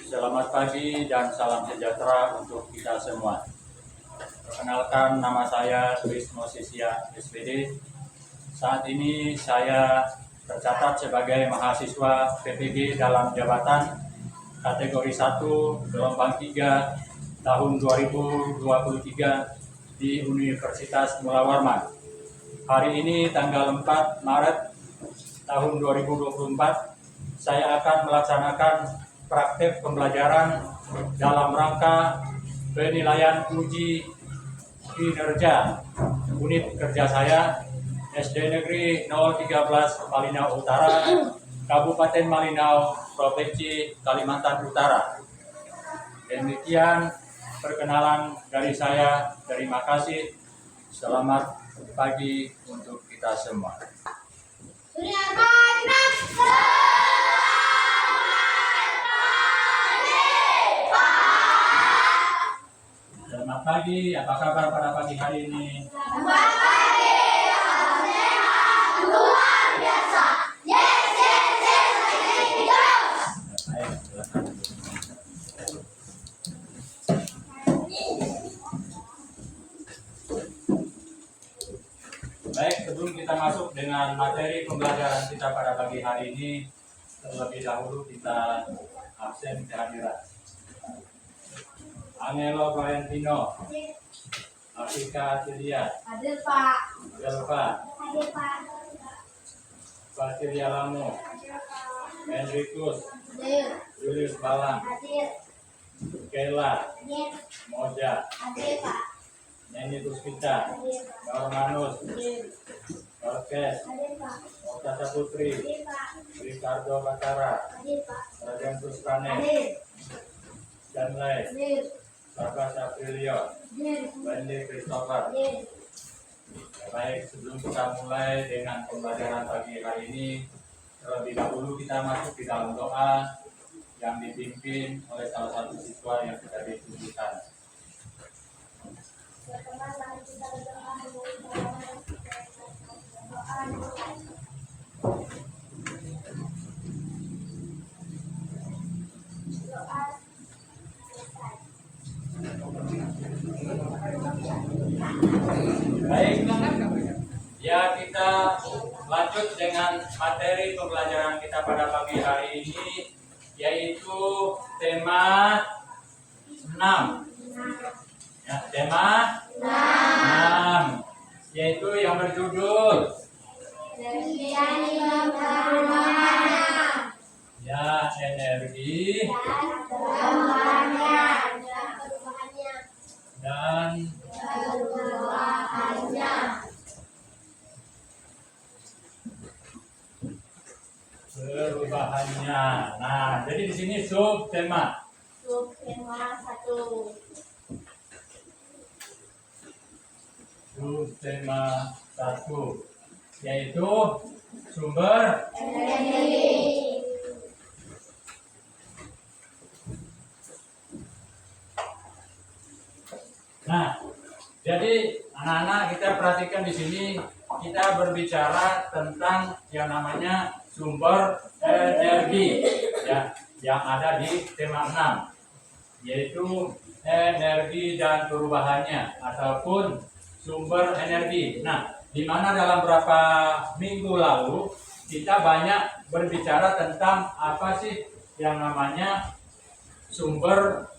Selamat pagi dan salam sejahtera untuk kita semua. Perkenalkan, nama saya Wismo Sisya SPD. Saat ini saya tercatat sebagai mahasiswa PPG dalam jabatan kategori 1 gelombang 3 tahun 2023 di Universitas Mula Warman. Hari ini tanggal 4 Maret tahun 2024 saya akan melaksanakan praktek pembelajaran dalam rangka penilaian uji kinerja unit kerja saya SD Negeri 013 Malinau Utara, Kabupaten Malinau, Provinsi Kalimantan Utara. Demikian perkenalan dari saya. Terima kasih. Selamat pagi untuk kita semua. Selamat pagi, apa kabar pada pagi hari ini? Selamat pagi, sehat, luar biasa. Yes, yes, yes, terus. Baik, silakan. Baik, sebelum kita masuk dengan materi pembelajaran kita pada pagi hari ini, terlebih dahulu kita absen kehadiran. Angelo Valentino, Afika Celia, Hadir Pak. Delva, Hadir Pak. Basilia Lamu, Enrikus, Hadir. Julius Balang, Hadir. Kela, Hadir. Moja, Hadir Pak. Neni Puspita, Hadir. Normanus, Hadir. Orkes, Hadir Pak. Oktata Putri, Hadir Pak. Ricardo Batara, Hadir Pak. Raden Tuskane, Hadir. Danley, Hadir. Bagas Aprilio, Hadir. Wendy Christopher. Hadir. Baik, sebelum kita mulai dengan pembelajaran pagi hari ini, terlebih dahulu kita masuk di dalam doa yang dipimpin oleh salah satu siswa yang sudah ditunjukkan. Mari kita berdoa. Doa. Baik, ya kita lanjut dengan materi pembelajaran kita pada pagi hari ini, yaitu tema 6. Ya, tema 6, yaitu yang berjudul ya energi dan perubahannya. Nah, jadi di sini sub tema. Subtema 1. Sub tema 1, yaitu sumber Energi. Nah, jadi anak-anak kita perhatikan di sini kita berbicara tentang yang namanya sumber energi ya, yang ada di tema 6, yaitu energi dan perubahannya ataupun sumber energi. Nah, di mana dalam beberapa minggu lalu kita banyak berbicara tentang apa sih yang namanya sumber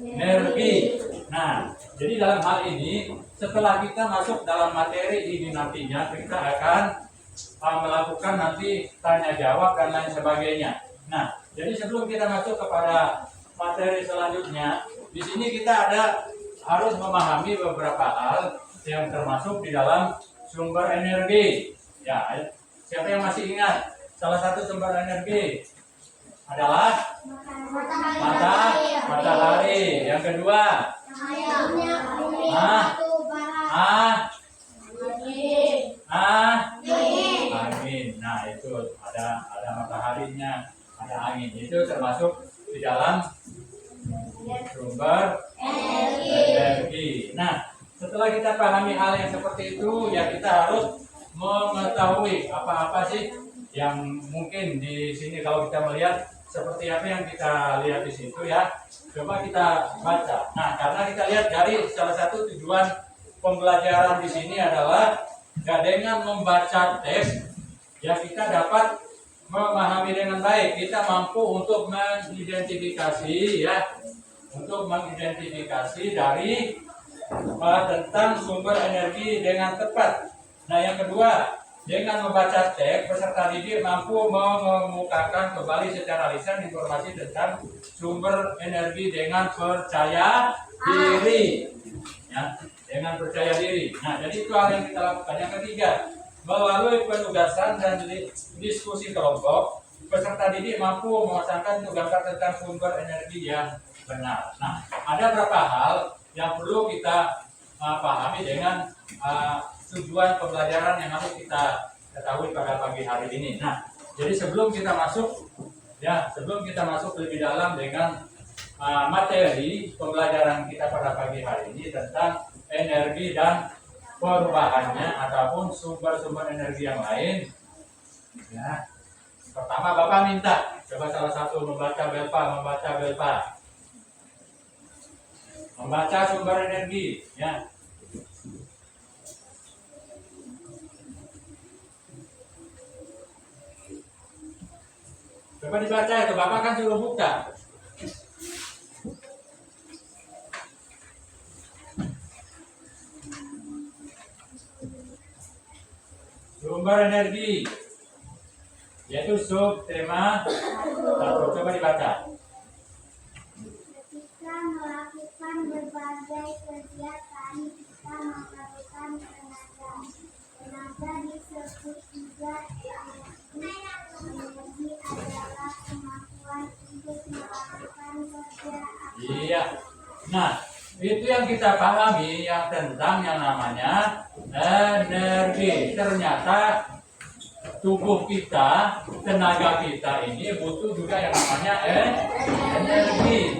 energi. Nah, jadi dalam hal ini setelah kita masuk dalam materi ini nantinya kita akan melakukan nanti tanya jawab dan lain sebagainya. Nah, jadi sebelum kita masuk kepada materi selanjutnya, di sini kita harus memahami beberapa hal yang termasuk di dalam sumber energi. Ya, siapa yang masih ingat salah satu sumber energi adalah matahari. Yang kedua, angin. Nah, itu ada mataharinya, ada angin. Itu termasuk di dalam sumber energi. Nah, setelah kita pahami hal yang seperti itu, ya kita harus mengetahui apa-apa sih yang mungkin di sini kalau kita melihat seperti apa yang kita lihat di situ ya. Coba kita baca. Nah, karena kita lihat dari salah satu tujuan pembelajaran di sini adalah dengan membaca teks, ya kita dapat memahami dengan baik. Kita mampu untuk mengidentifikasi ya, untuk mengidentifikasi dari tentang sumber energi dengan tepat. Nah, yang kedua, dengan membaca teks, peserta didik mampu mengemukakan kembali secara lisan informasi tentang sumber energi dengan percaya diri. Ya, dengan percaya diri. Nah, jadi itu hal yang kita lakukan. Yang ketiga, melalui penugasan dan diskusi kelompok, peserta didik mampu memasangkan tugaskan tentang sumber energi yang benar. Nah, ada beberapa hal yang perlu kita pahami dengan tujuan pembelajaran yang harus kita ketahui pada pagi hari ini. Nah, jadi sebelum kita masuk lebih dalam dengan materi pembelajaran kita pada pagi hari ini tentang energi dan perubahannya ataupun sumber-sumber energi yang lain. Ya. Pertama Bapak minta coba salah satu membaca belpa. Membaca sumber energi, ya. Coba dibaca itu, Bapak kan suruh buka. Sumber energi, yaitu sub tema 1. Coba dibaca. Ketika melakukan berbagai kegiatan, kita memerlukan tenaga. Tenaga disebut juga energi. Energi adalah kemampuan untuk melakukan kerja. Iya. Nah, itu yang kita pahami yang tentang yang namanya energi. Ternyata tubuh kita, tenaga kita ini butuh juga yang namanya energi.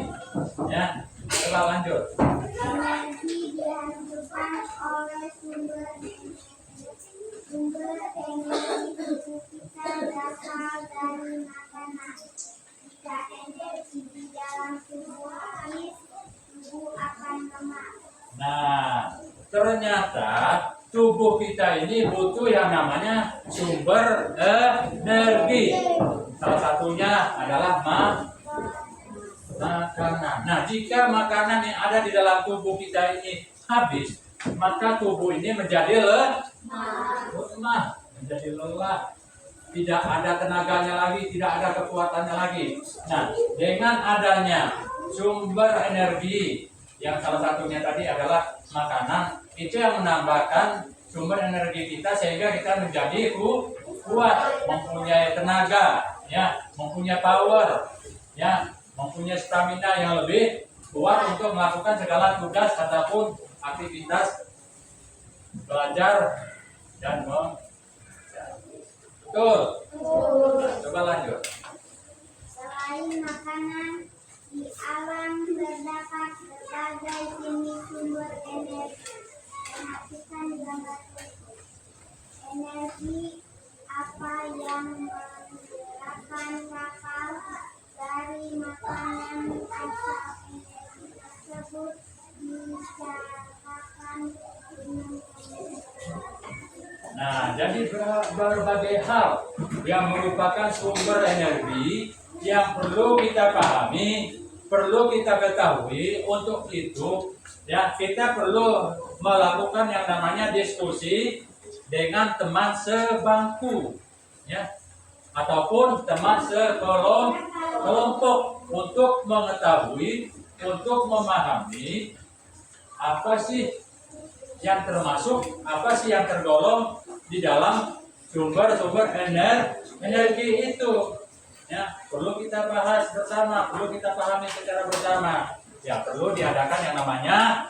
Ya, coba lanjut. Energi dihasilkan oleh sumber energi tubuh kita berasal dari makanan. Jika energi di dalam tubuh habis, tubuh akan lemah. Nah, ternyata tubuh kita ini butuh yang namanya sumber energi. Salah satunya adalah makanan. Nah, jika makanan yang ada di dalam tubuh kita ini habis, maka tubuh ini menjadi lemah, menjadi lelah. Tidak ada tenaganya lagi, tidak ada kekuatannya lagi. Nah, dengan adanya sumber energi yang salah satunya tadi adalah makanan, itu yang menambahkan sumber energi kita sehingga kita menjadi kuat, mempunyai tenaga, ya, mempunyai power, ya, mempunyai stamina yang lebih kuat untuk melakukan segala tugas ataupun aktivitas belajar dan betul. Coba lanjut. Selain makanan, di alam terdapat berbagai jenis sumber energi. Perhatikan gambar berikut. Energi apa yang menggerakkan kapal dari makanan asal energi tersebut dicarakan dengan Nah, jadi berbagai hal yang merupakan sumber energi yang perlu kita pahami, perlu kita ketahui. Untuk itu, ya, kita perlu melakukan yang namanya diskusi dengan teman sebangku, ya, ataupun teman sekelompok untuk mengetahui, untuk memahami apa sih yang termasuk, apa sih yang tergolong di dalam sumber-sumber energi itu. Ya, perlu kita bahas bersama, perlu kita pahami secara bersama. Ya, perlu diadakan yang namanya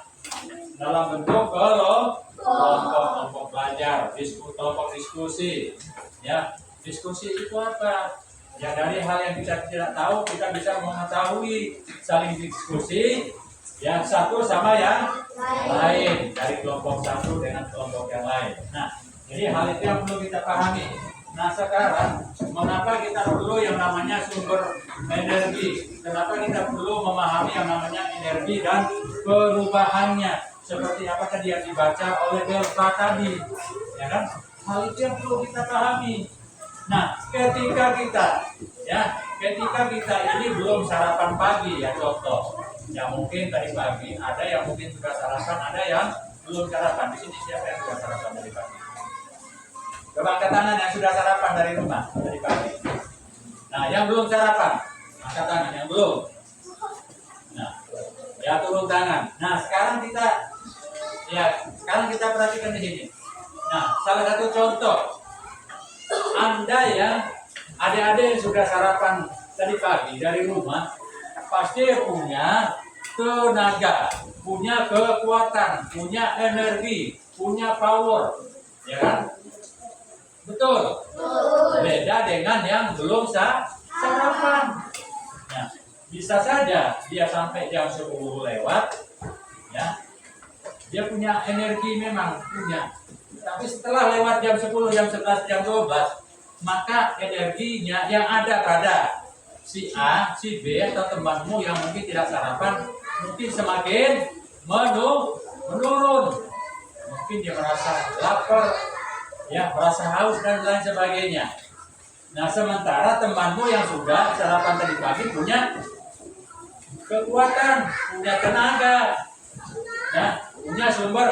dalam bentuk kelompok belajar, kelompok diskusi. Ya, diskusi itu apa? Ya, dari hal yang kita tidak tahu, kita bisa mengetahui, saling diskusi. Ya, satu sama yang lain, dari kelompok satu dengan kelompok yang lain. Nah, jadi hal itu yang perlu kita pahami. Nah sekarang, mengapa kita perlu yang namanya sumber energi? Kenapa kita perlu memahami yang namanya energi dan perubahannya? Seperti apa tadi yang dibaca oleh Delta tadi, ya kan? Hal itu yang perlu kita pahami. Nah, ketika kita ini belum sarapan pagi ya contoh, yang mungkin tadi pagi ada yang mungkin sudah sarapan, ada yang belum sarapan. Di sini siapa yang sudah sarapan dari pagi? Coba angkat tangan yang sudah sarapan dari rumah dari pagi. Nah, yang belum sarapan, angkat tangan yang belum. Nah, ya turun tangan. Nah, sekarang kita perhatikan di sini. Nah, salah satu contoh, Anda yang adik-adik yang sudah sarapan tadi pagi dari rumah, pasti punya tenaga, punya kekuatan, punya energi, punya power, ya kan? Betul. Beda dengan yang belum sarapan. Nah, bisa saja dia sampai jam 10 lewat, ya. Dia punya energi memang punya. Tapi setelah lewat jam 10, jam 11, jam 12, maka energinya yang ada pada si A, si B atau temanmu yang mungkin tidak sarapan mungkin semakin menurun. Mungkin dia merasa lapar, ya, merasa haus dan lain sebagainya. Nah, sementara temanmu yang sudah sarapan tadi pagi punya kekuatan, punya tenaga, ya, punya sumber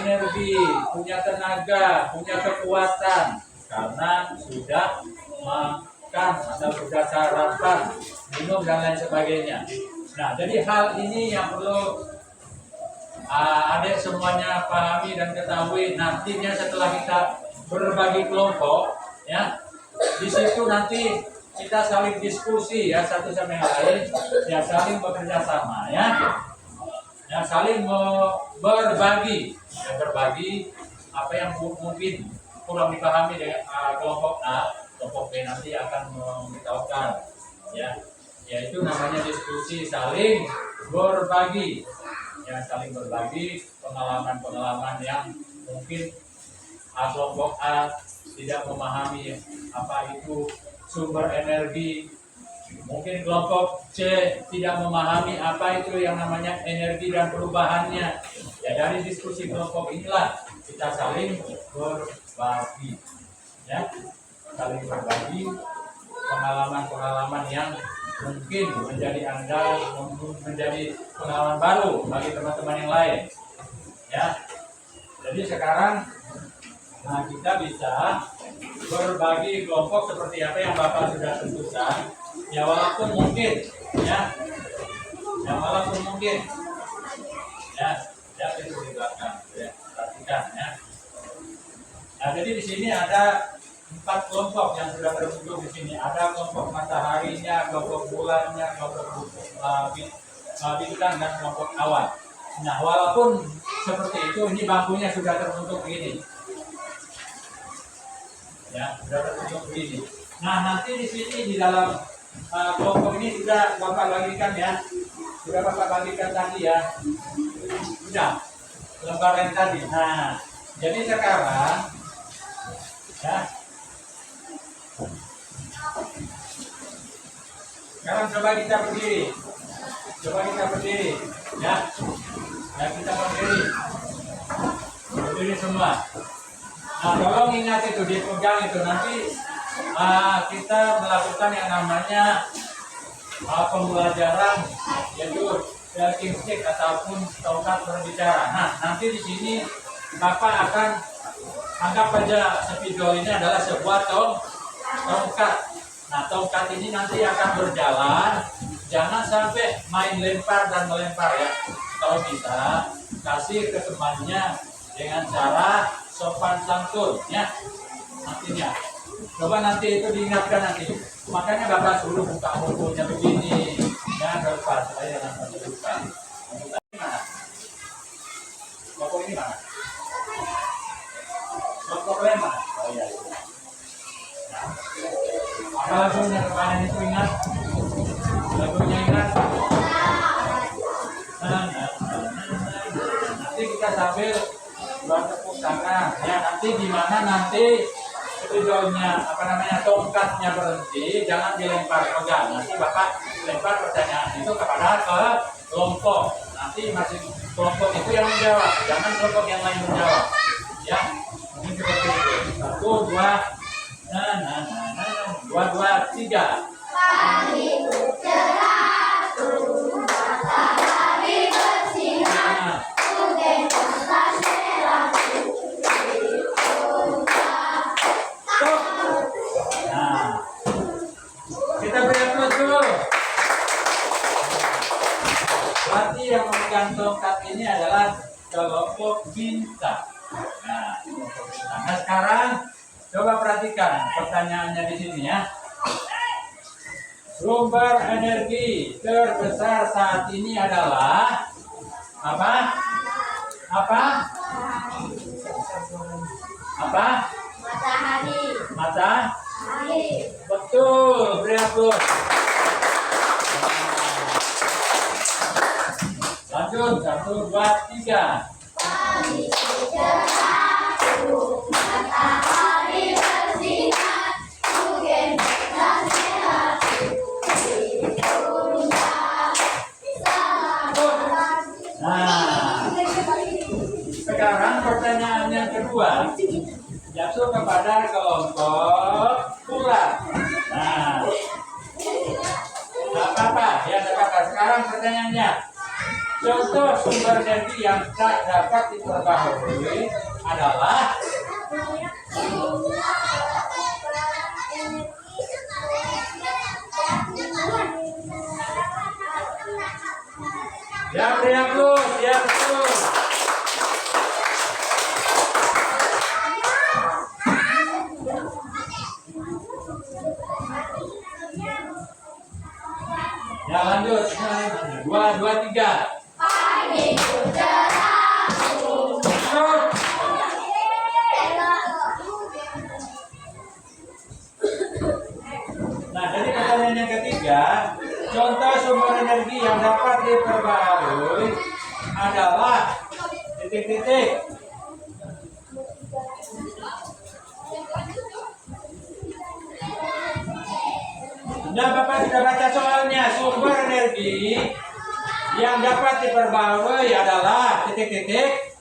energi, punya tenaga, punya kekuatan karena sudah makan atau sudah sarapan, minum dan lain sebagainya. Nah, jadi hal ini yang perlu adik semuanya pahami dan ketahui. Nantinya setelah kita berbagi kelompok, ya, di situ nanti kita saling diskusi ya satu sama yang lain, ya saling bekerja sama ya saling berbagi apa yang mungkin kurang dipahami dengan kelompok A, kelompok B nanti akan memberitahukan, ya, yaitu namanya diskusi saling berbagi. Ya, saling berbagi pengalaman-pengalaman yang mungkin kelompok A tidak memahami apa itu sumber energi, mungkin kelompok C tidak memahami apa itu yang namanya energi dan perubahannya. Ya, dari diskusi kelompok inilah kita saling berbagi, ya, saling berbagi pengalaman-pengalaman yang mungkin menjadi pengalaman baru bagi teman-teman yang lain, ya. Jadi sekarang kita bisa berbagi kelompok seperti apa yang Bapak sudah tentukan, ya walaupun mungkin, ya itu di belakang, ya, perhatikan, ya. Nah, jadi di sini ada 4 kelompok yang sudah terbentuk di sini. Ada kelompok mataharinya, kelompok bulannya, kelompok bintang dan kelompok awan. Nah, walaupun seperti itu, ini bangkunya sudah terbentuk begini. Ya, sudah terbentuk begini. Nah, nanti di sini di dalam kelompok ini sudah Bapak bagikan ya. Sudah Bapak bagikan tadi ya. Sudah. Lembaran tadi. Nah, jadi sekarang ya. Sekarang coba kita berdiri. Ya. Ya, kita berdiri semua. Nah, tolong ingat itu, dipegang itu. Nanti kita melakukan yang namanya pembelajaran, yaitu walking stick ataupun tongkat berbicara. Nah, nanti di sini Bapak akan anggap aja spidol ini adalah sebuah tongkat. Nah, tongkat ini nanti akan berjalan. Jangan sampai main lempar dan melempar ya. Kalau bisa kasih ke temannya dengan cara sopan santun ya. Nantinya coba nanti itu diingatkan nanti. Makanya Bapak suruh buka bukunya begini ya, lepas supaya jangan sampai lupa. Kelompok ini mana? Kelompok lain mana? Oh iya. Apa lagunya kemarin itu ingat? Lagunya ingat? Nanti kita sambil sana. Ya, nanti di mana nanti videonya apa namanya tongkatnya berhenti, jangan dilempar pegang. Nanti Bapak lempar pertanyaan itu kepada ke kelompok. Nanti masing kelompok itu yang menjawab, jangan kelompok yang lain menjawab. Ya, ini seperti itu. 1, 2, dua, dua, tiga. Pagi cerah, matahari bersinar, hujan deras merah. Nah, kita beri aplaus dulu. Berarti yang memegang tongkat ini adalah kelompok bintang. Nah, kelompok bintang. Nah, sekarang coba perhatikan pertanyaannya di sini ya. Sumber energi terbesar saat ini adalah apa? Apa? Apa? Matahari. Matahari. Betul, beri aplaus. Lanjut, 1, 2, 3. Pagi cerah, matahari bersinar, hujan deras merah. Nah, sekarang pertanyaan yang kedua jatuh kepada kelompok ular. Nah, apa-apa ya, apa-apa. Sekarang pertanyaannya, contoh sumber energi yang tak dapat diperbaharui adalah ya, beri aplaus, ya betul. Ya lanjut, 2, 2, 3. Pagi cerah, Nah, jadi pertanyaan yang ketiga, contoh sumber energi yang dapat diperbaharui adalah titik-titik. Nah, Bapak sudah baca soalnya, sumber energi yang dapat diperbaharui adalah titik-titik.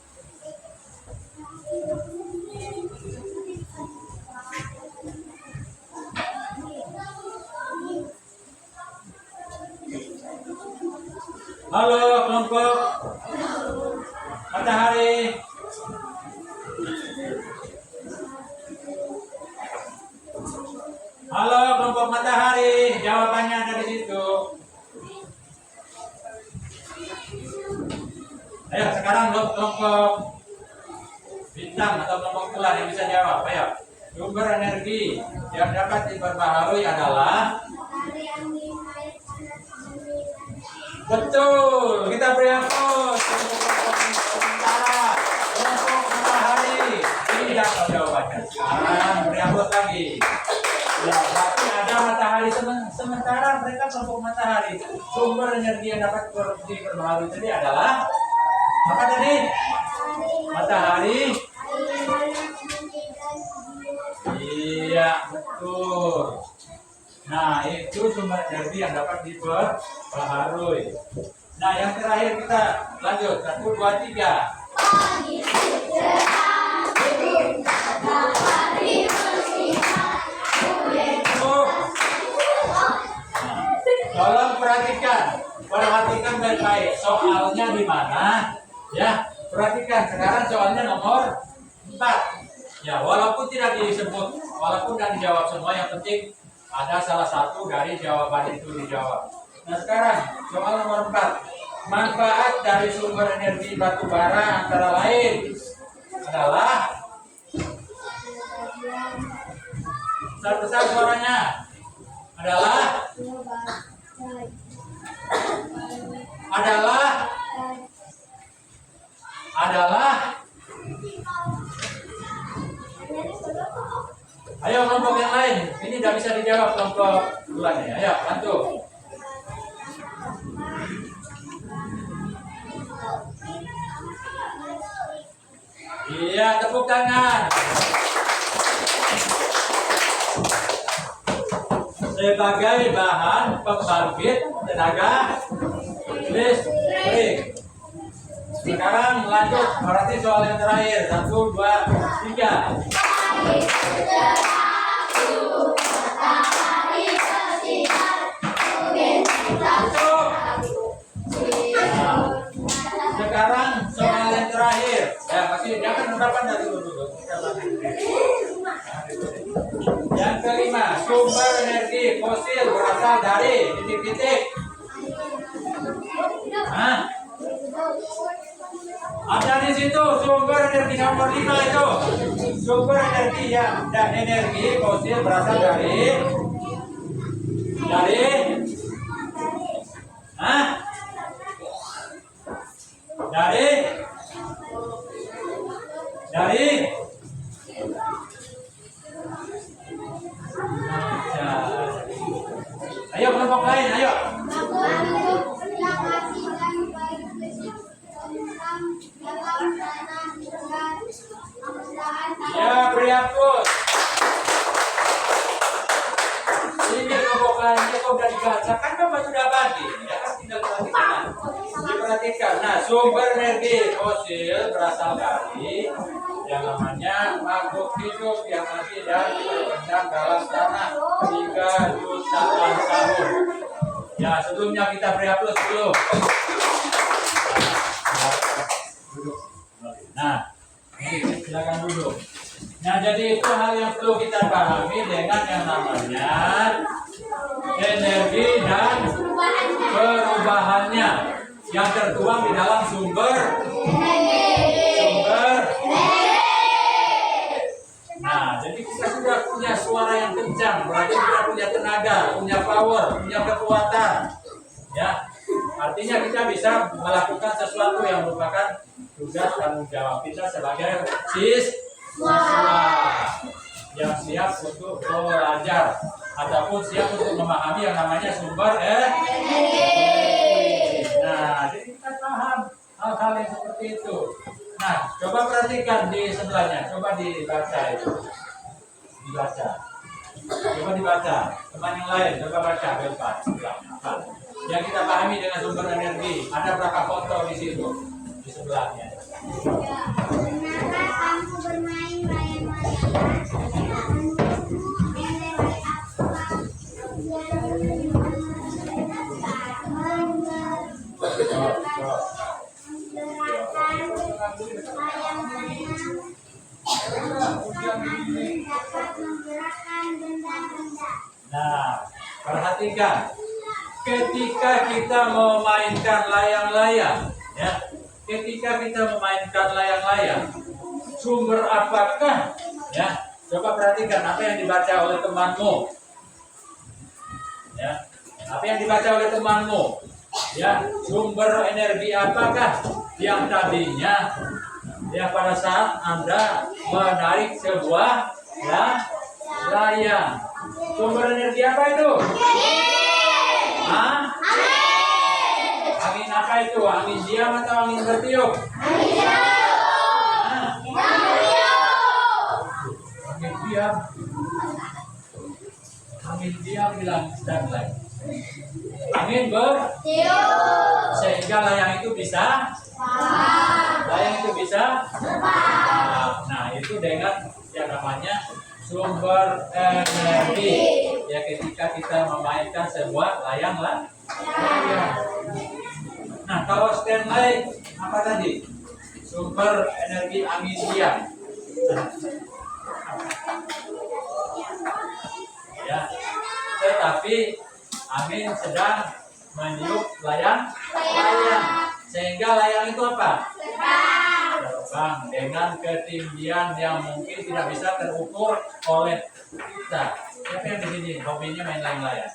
Halo kelompok matahari. Halo kelompok matahari, jawabannya ada di situ. Ayo sekarang kelompok bintang atau kelompok ular yang bisa jawab. Ayo, sumber energi yang dapat diperbaharui adalah matahari, angin, air, panas, bumi, dan betul. Kita beri aplaus. Kelompok sementara, kelompok matahari tidak tahu jawabannya. Sekarang beri aplaus lagi. Ya, berarti ada matahari sementara mereka kelompok matahari. Sumber energi yang dapat diperbaharui tadi adalah apa tadi? Matahari. Iya, betul. Nah, itu sumber energi yang dapat diperbaharui. Nah, yang terakhir kita lanjut. 1, 2, 3. pagi cerah, matahari bersinar, hujan Oh. Nah, tolong perhatikan baik-baik. Soalnya di mana? Ya, perhatikan. Sekarang soalnya nomor 4. Ya, walaupun tidak disebut, walaupun tidak dijawab semua, yang penting ada salah satu dari jawaban itu dijawab. Nah, sekarang soal nomor 4. Manfaat dari sumber energi batu bara antara lain adalah besar-besar suaranya adalah ayo kelompok yang lain, ini tidak bisa dijawab kelompok duluan ya. Ayo bantu. Iya, tepuk tangan. Sebagai bahan pembangkit tenaga listrik. Sekarang lanjut, berarti soal yang terakhir. 1, 2, 3. Tutup. Nah, sekarang soal yang terakhir. Ya, masih jangan harapan dari dulu. Yang kelima, sumber energi fosil berasal dari titik-titik. Hah? Ada di situ sumber energi nomor 5 itu. Sumber energi yang dan energi fosil berasal dari Hah? Dari ayo kelompok lain, ayo. Ya, beri aplaus. Ini kelompok lainnya kok udah dibaca kan Bapak sudah bagi, ya kan tinggal perhatikan. Diperhatikan. Nah, sumber energi fosil berasal dari yang namanya makhluk hidup yang masih dan berkembang dalam tanah 3 jutaan tahun. Ya, sebelumnya kita beri aplaus dulu. Nah, silakan duduk. Nah, jadi itu hal yang perlu kita pahami dengan yang namanya energi dan perubahannya yang tertuang di dalam sumber. Nah, jadi kita sudah punya suara yang kencang, berarti kita punya tenaga, punya power, punya kekuatan. Ya, artinya kita bisa melakukan sesuatu yang merupakan tugas tanggung jawab kita sebagai siswa yang siap untuk belajar ataupun siap untuk memahami yang namanya sumber energi. Nah, jadi kita paham hal-hal yang seperti itu. Nah, coba perhatikan di sebelahnya, coba dibaca itu, coba dibaca. Teman yang lain, coba baca Belpan sebelahnya. Yang kita pahami dengan sumber energi, ada berapa foto di situ di sebelahnya? Benarkah kamu bermain layang-layang? Nah, perhatikan. Ketika kita memainkan layang-layang, ya, ketika kita memainkan layang-layang, sumber apakah? Ya, coba perhatikan apa yang dibaca oleh temanmu. Ya, apa yang dibaca oleh temanmu? Ya, sumber energi apakah yang tadinya ya pada saat Anda menarik sebuah layang? Sumber energi apa itu? Hah? Angin apa itu? Angin diam atau angin bertiup? Angin diam. Angin diam bilang Stanley. Angin bertiup. Sehingga layang itu bisa Nah, itu dengan yang namanya sumber energi. Ya, ketika kita memainkan sebuah layang. Nah, kalau Stanley apa tadi? Sumber energi angin diam. Ya, tetapi angin sedang meniup layang, sehingga layang itu apa? Terbang dengan ketinggian yang mungkin tidak bisa terukur oleh kita. Siapa yang di sini hobinya main layang-layang?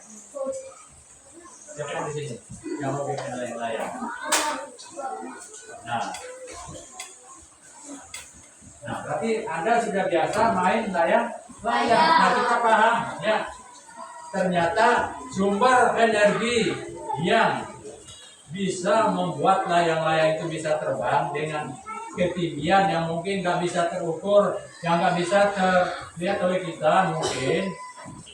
Siapa yang di sini yang hobi main layang-layang? Nah, berarti Anda sudah biasa main layang. Nah, kita paham, ya. Ternyata sumber energi yang bisa membuat layang-layang itu bisa terbang dengan ketinggian yang mungkin nggak bisa terukur, yang nggak bisa terlihat oleh kita mungkin,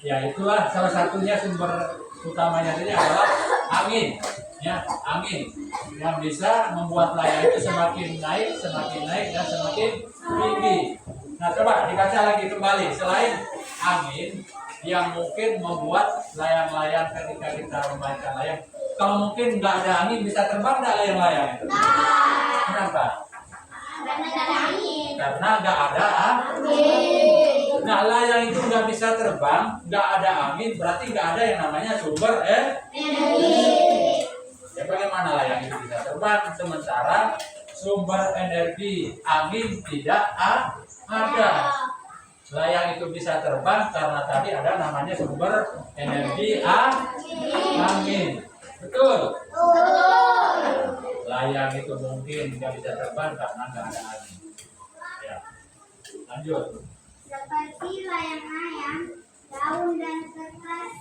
ya itulah salah satunya sumber utamanya ini adalah angin, ya angin yang bisa membuat layang itu semakin naik dan semakin tinggi. Nah coba dikaca lagi kembali, selain angin yang mungkin membuat layang-layang ketika kita memainkan layang, kalau mungkin nggak ada angin bisa terbang nggak layang-layang itu? Kenapa? Karena nggak ada angin. Nah layang itu nggak bisa terbang, nggak ada angin, berarti nggak ada yang namanya sumber energi. Ya bagaimana layang itu bisa terbang sementara sumber energi angin tidak ada? Layang itu bisa terbang karena tadi ada namanya sumber energi angin. Betul? Layang itu mungkin nggak bisa terbang karena nggak ada angin. Ya. Lanjut. Seperti layang-layang, daun dan kertas,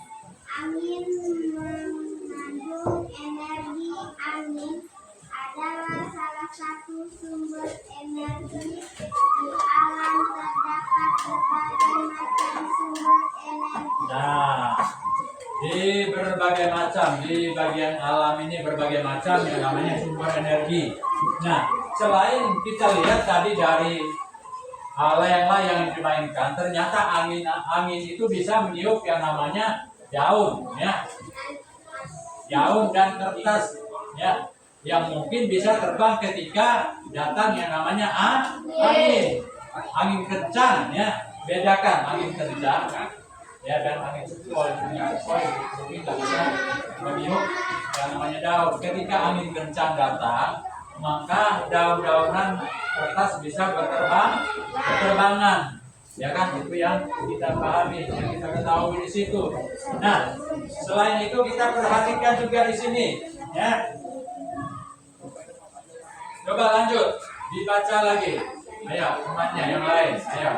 angin mengandung energi. Angin adalah salah satu sumber energi di alam. Terdapat berbagai macam sumber energi. Nah, di bagian alam ini berbagai macam yang namanya sumber energi. Nah, selain kita lihat tadi dari layang-layang yang dimainkan, ternyata angin itu bisa meniup yang namanya daun, ya, daun dan kertas, ya, yang mungkin bisa terbang ketika datang yang namanya angin kencang, ya. Bedakan angin kencang, ya, dan angin sepoi mungkin nggak bisa meniup yang namanya daun. Ketika angin kencang datang, maka daun-daunan kertas bisa berterbangan, ya kan? Itu yang kita pahami, yang kita ketahui di situ. Nah, selain itu kita perhatikan juga di sini, ya. Coba lanjut, dibaca lagi. Ayo, temannya yang lain, ayo.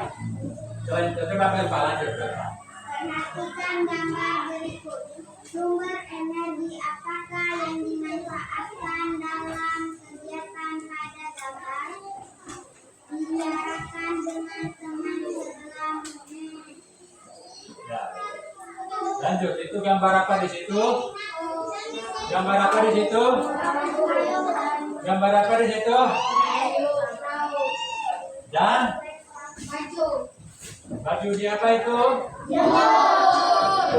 Selain itu, coba Pak lanjut. Perhatikan gambar berikut. Sumber energi apakah yang dimanfaatkan dalam kegiatan pada gambar? Bicarakan dengan teman sebelahmu. Ya. Lanjut, itu gambar apa di situ? Gambar apa di situ? Gambar apa di situ? Dan baju di apa itu?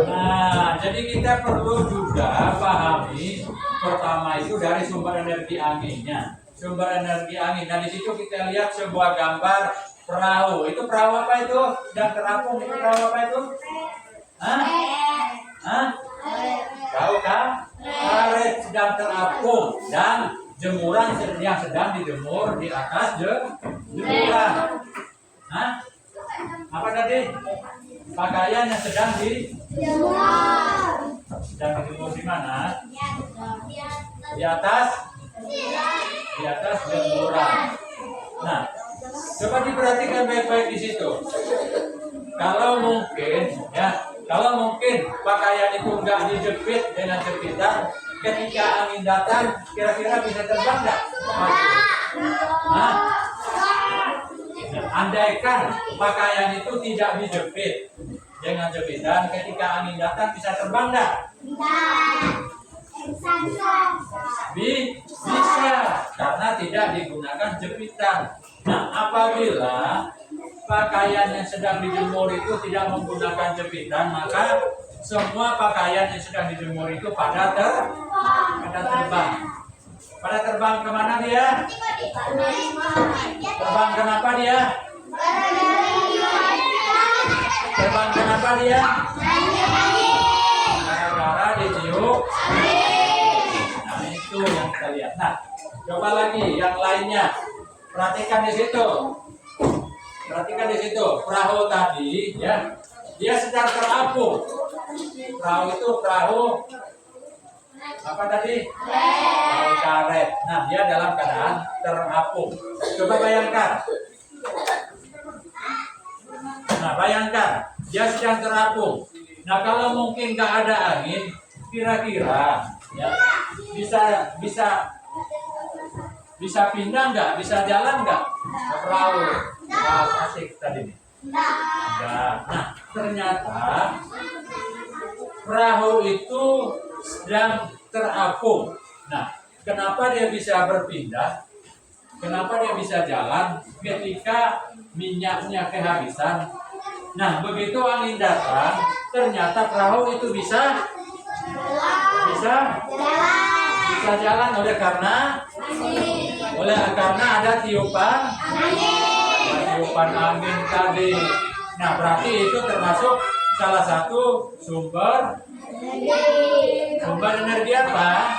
Nah, jadi kita perlu juga pahami pertama itu dari sumber energi anginnya. Sumber energi angin. Dan di situ kita lihat sebuah gambar perahu. Itu perahu apa itu? Dan terapung itu perahu apa itu? Hah? Hah? Tahu kan? Karet sedang terapung dan jemuran yang sedang dijemur di atas jemuran. Hah? Apa tadi? Pakaian yang sedang dijemur di mana? Di atas jemuran. Nah, coba diperhatikan baik-baik di situ. Kalau mungkin pakaian itu enggak dijepit dengan jepitan, ketika angin datang, kira-kira bisa terbang enggak? Nah, andaikan pakaian itu tidak dijepit dengan jepitan, ketika angin datang bisa terbang enggak? Bisa, karena tidak digunakan jepitan. Nah, apabila pakaian yang sedang dijemur itu tidak menggunakan jepitan, maka semua pakaian yang sedang dijemur itu pada terbang. Pada terbang kemana dia? Terbang kenapa dia? Terbang kenapa dia? Gara-gara ditiup. Nah, itu yang kita lihat. Nah, coba lagi yang lainnya. Perhatikan di situ. Perhatikan di situ. Perahu tadi, ya, dia sedang terapung. Perahu itu perahu apa tadi? Perahu karet. Nah, dia dalam keadaan terapung. Coba bayangkan. Nah, bayangkan dia sedang terapung. Nah, kalau mungkin nggak ada angin, kira-kira ya bisa Bisa pindah nggak? Bisa jalan nggak? Ke perahu. Wah, asik tadi nih. Enggak. Nah, ternyata perahu itu sedang terapung. Nah, kenapa dia bisa berpindah? Kenapa dia bisa jalan ketika minyaknya kehabisan? Nah, begitu angin datang, ternyata perahu itu bisa jalan karena ada tiupan angin tadi. Nah, berarti itu termasuk salah satu sumber energi apa?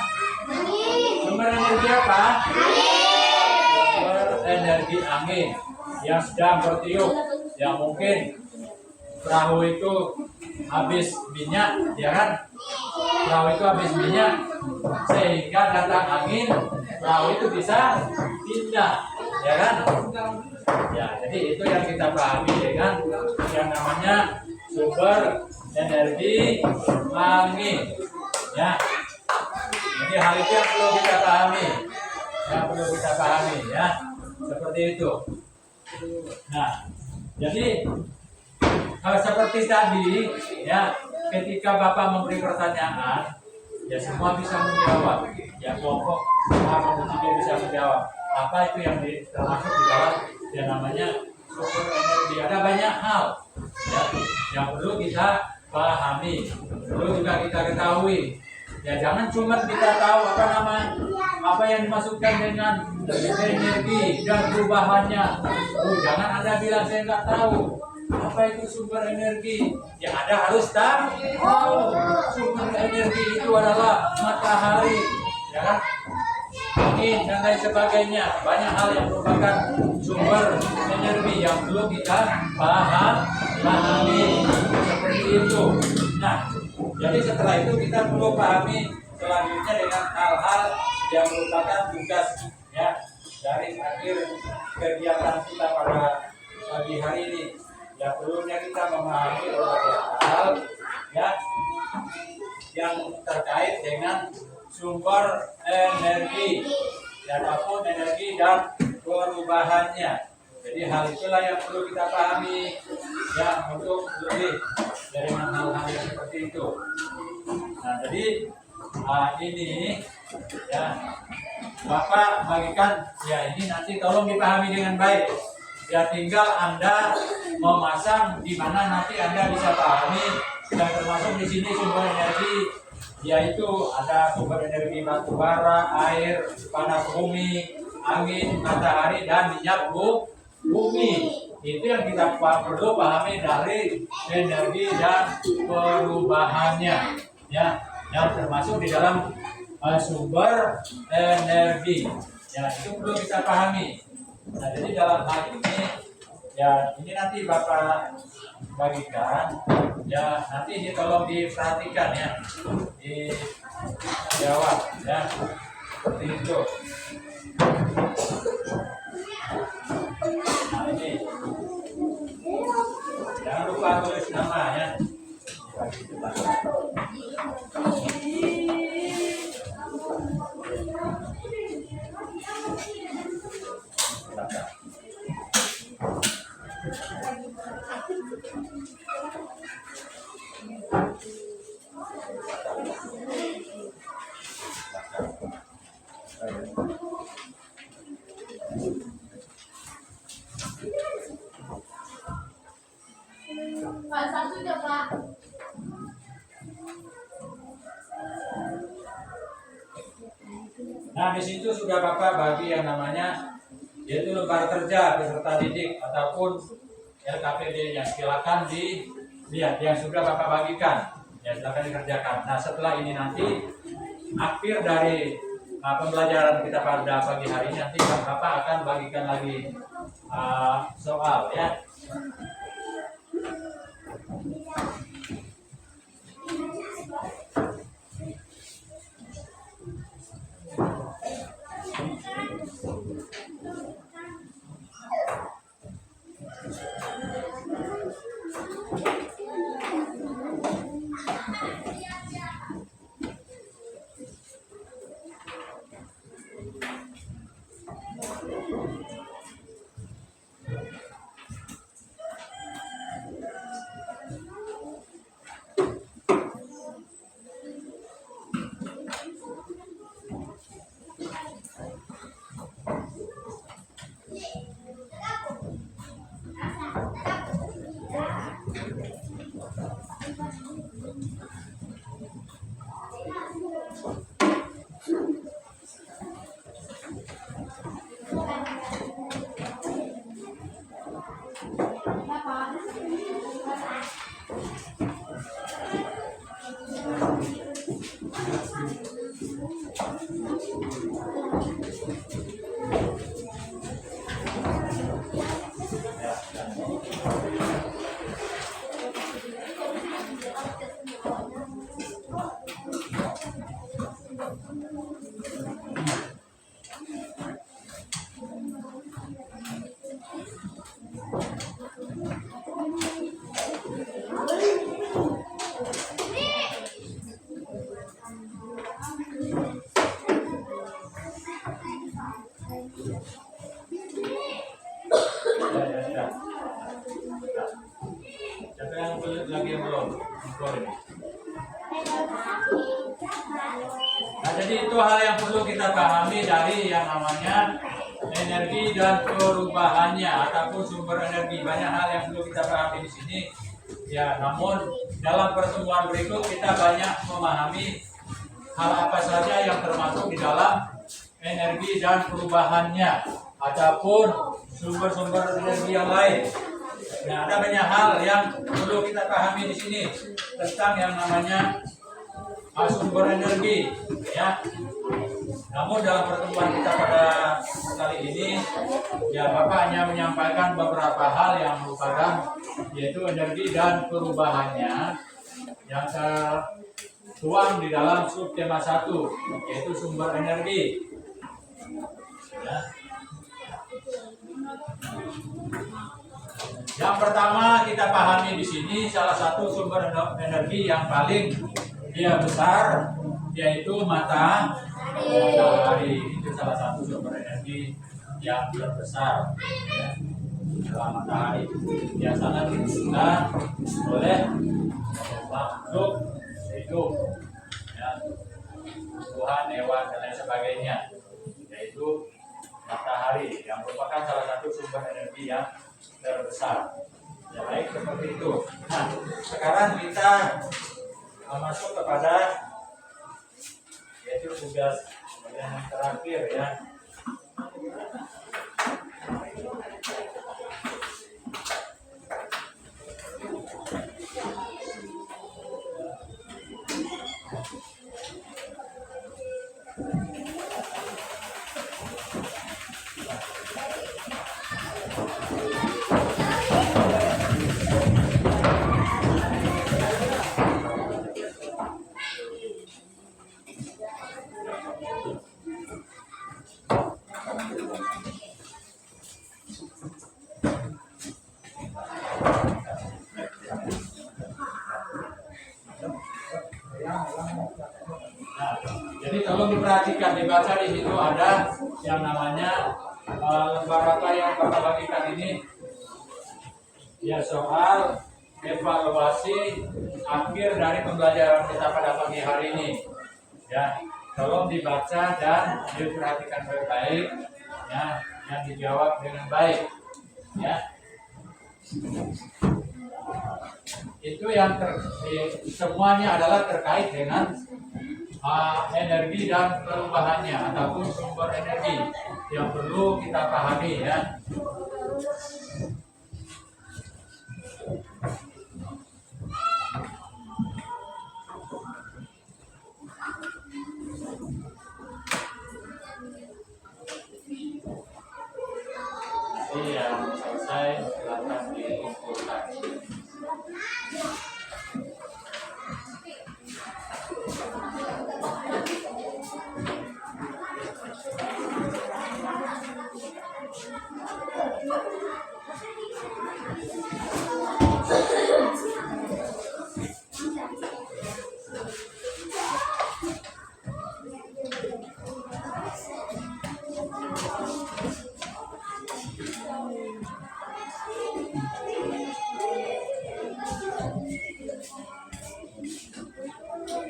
Sumber energi apa? Sumber energi angin yang sedang bertiup. Ya mungkin perahu itu habis minyak, ya kan? Perahu itu habis minyak, sehingga datang angin, perahu itu bisa pindah, ya kan? Ya, jadi itu yang kita pahami dengan yang namanya sumber energi angin. Ya, jadi hal itu yang perlu kita pahami, ya, seperti itu. Nah, jadi seperti tadi, ya, ketika Bapak memberi pertanyaan, ya semua bisa menjawab. Ya, kelompok A juga bisa menjawab. Apa itu yang termasuk di dalam yang namanya sumber energi? Ada banyak hal, ya, yang perlu kita pahami, perlu juga kita ketahui. Ya, jangan cuma kita tahu apa yang dimasukkan dengan energi dan perubahannya. Jangan Anda bilang saya nggak tahu apa itu sumber energi. Yang Anda harus tahu sumber energi itu adalah matahari, ya kan? Angin dan lain sebagainya. Banyak hal yang merupakan sumber energi yang perlu kita pahami seperti itu. Nah, jadi setelah itu kita perlu pahami selanjutnya dengan hal-hal yang merupakan tugas, ya, dari akhir kegiatan kita pada pagi hari ini. Ya, perlunya kita memahami berbagai hal, ya, yang terkait dengan sumber energi, apapun energi dan perubahannya. Jadi hal itulah yang perlu kita pahami, ya, untuk lebih dari hal-hal yang seperti itu. Nah, jadi ini, ya, Bapak bagikan, ya, ini nanti tolong dipahami dengan baik. Ya, tinggal Anda memasang di mana nanti Anda bisa pahami, dan termasuk di sini sumber energi, yaitu ada sumber energi batu bara, air, panas bumi, angin, matahari, dan minyak bumi. Itu yang kita perlu pahami dari energi dan perubahannya, ya, yang termasuk di dalam sumber energi. Ya, itu perlu kita pahami. Nah, jadi dalam hal ini, ya, ini nanti Bapak bagikan, ya, nanti ini tolong diperhatikan, ya, dijawab, ya, seperti itu. Nah, ini jangan lupa tulis nama, ya. Pak, satu aja, Pak. Nah, di situ sudah Bapak bagi yang namanya yaitu lembar kerja peserta didik ataupun LKPD-nya. Silakan dilihat yang sudah Bapak bagikan. Ya, silakan dikerjakan. Nah, setelah ini nanti akhir dari pembelajaran kita pada pagi hari ini, nanti Bapak akan bagikan lagi soal, ya. Ya. Siapa yang lagi yang belum? Keluarin. Nah, jadi itu hal yang perlu kita pahami dari yang namanya energi dan perubahannya ataupun sumber energi. Banyak hal yang perlu kita pahami di sini. Ya, namun dalam pertemuan berikut kita banyak memahami hal apa saja yang termasuk di dalam energi dan perubahannya ataupun sumber-sumber energi yang lain. Nah, ada banyak hal yang perlu kita pahami di sini tentang yang namanya sumber energi, ya. Namun dalam pertemuan kita pada kali ini, ya Bapak hanya menyampaikan beberapa hal yang merupakan yaitu energi dan perubahannya yang tertuang di dalam subtema 1, yaitu sumber energi. Ya. Yang pertama kita pahami di sini salah satu sumber energi yang paling dia besar yaitu matahari. Itu salah satu sumber energi yang terbesar ya, dalam matahari. Dia sangat dibutuhkan oleh makhluk hidup, ya, tumbuhan, hewan dan lain sebagainya, yaitu matahari yang merupakan salah satu sumber energi yang terbesar. Ya, baik seperti itu. Nah, sekarang kita masuk kepada yaitu tugas yang terakhir, ya. Nah, jadi tolong diperhatikan, dibaca di situ ada yang namanya lembar apa yang Bapak bagikan ini, ya, soal evaluasi akhir dari pembelajaran kita pada pagi hari ini. Ya, tolong dibaca dan diperhatikan baik-baik, ya, yang dijawab dengan baik, ya. Itu yang semuanya adalah terkait dengan energi dan perubahannya ataupun sumber energi yang perlu kita pahami, ya. Jadi yang selesai silakan dikumpulkan.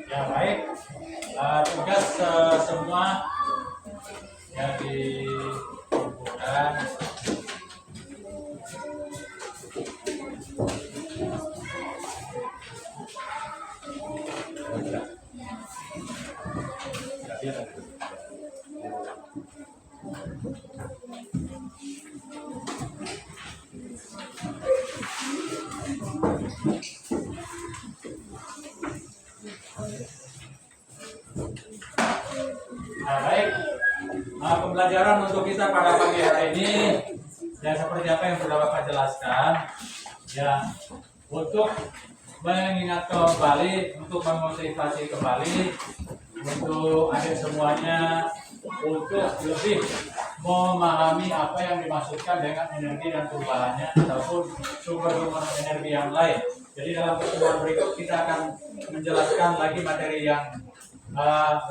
Ya, baik. Tugas semua yang dikumpulkan. Ya, baik. Pembelajaran untuk kita pada pagi hari ini ya seperti apa yang sudah Bapak jelaskan ya, untuk mengingat kembali, untuk memotivasi kembali untuk adik semuanya untuk lebih memahami apa yang dimaksudkan dengan energi dan perubahannya ataupun sumber-sumber energi yang lain. Jadi dalam pertemuan berikut kita akan menjelaskan lagi materi yang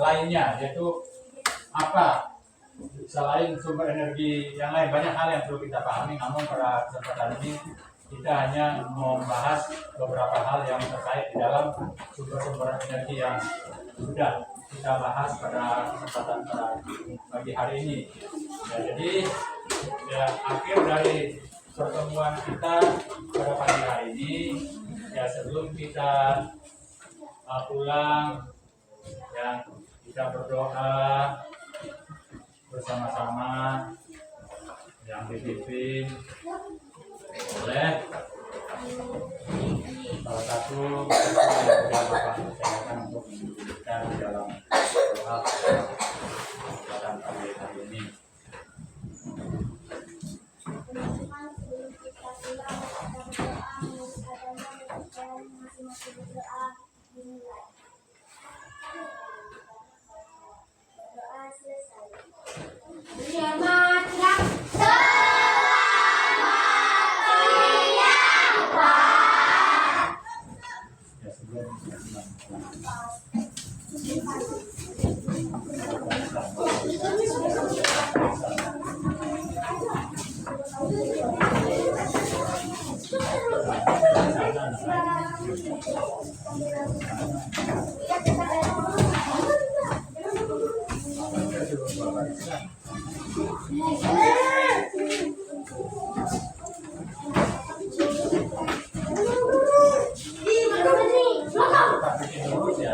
lainnya, yaitu apa selain sumber energi yang lain. Banyak hal yang perlu kita pahami, namun pada kesempatan ini kita hanya membahas beberapa hal yang terkait di dalam sumber-sumber energi yang sudah kita bahas pada kesempatan pada pagi hari ini. Ya, jadi ya, akhir dari pertemuan kita pada pagi hari ini ya, sebelum kita pulang ya, kita berdoa bersama-sama yang dipimpin oleh salah satu yang sudah Bapak percayakan untuk kita di dalam doa kesempatan pagi hari ini. Teman-teman, sebelum kita pulang, kita berdoa, menurut agama dan masing-masing berdoa dimulai. Doa selesai. Selamat Ya, sebelum kita bikin dulu ya.